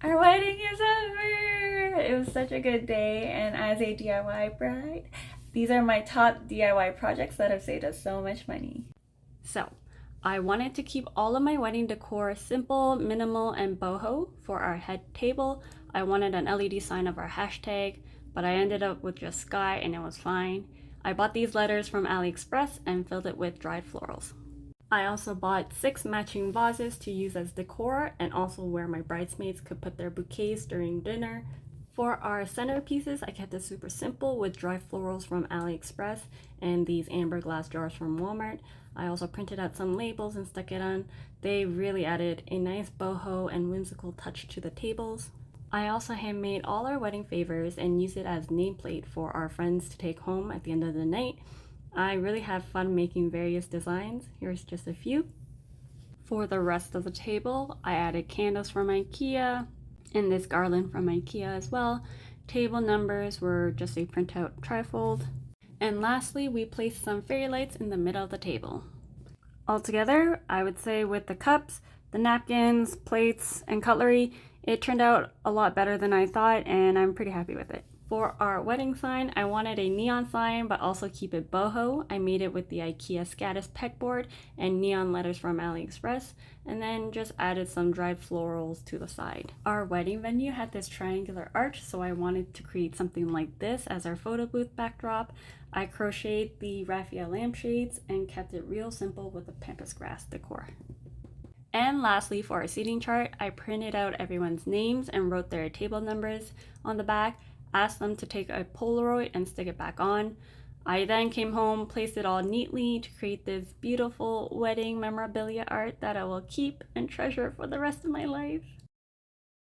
Our wedding is over! It was such a good day, and as a DIY bride, these are my top DIY projects that have saved us so much money. So, I wanted to keep all of my wedding decor simple, minimal, and boho. For our head table, I wanted an LED sign of our hashtag, but I ended up with just sky and it was fine. I bought these letters from AliExpress and filled it with dried florals. I also bought 6 matching vases to use as decor and also where my bridesmaids could put their bouquets during dinner. For our centerpieces, I kept it super simple with dry florals from AliExpress and these amber glass jars from Walmart. I also printed out some labels and stuck it on. They really added a nice boho and whimsical touch to the tables. I also handmade all our wedding favors and used it as nameplate for our friends to take home at the end of the night. I really had fun making various designs. Here's just a few. For the rest of the table, I added candles from IKEA and this garland from IKEA as well. Table numbers were just a printout trifold. And lastly, we placed some fairy lights in the middle of the table. Altogether, I would say with the cups, the napkins, plates, and cutlery, it turned out a lot better than I thought, and I'm pretty happy with it. For our wedding sign, I wanted a neon sign, but also keep it boho. I made it with the IKEA Scattis pegboard and neon letters from AliExpress, and then just added some dried florals to the side. Our wedding venue had this triangular arch, so I wanted to create something like this as our photo booth backdrop. I crocheted the raffia lampshades and kept it real simple with the pampas grass decor. And lastly, for our seating chart, I printed out everyone's names and wrote their table numbers on the back, asked them to take a Polaroid and stick it back on. I then came home, placed it all neatly to create this beautiful wedding memorabilia art that I will keep and treasure for the rest of my life.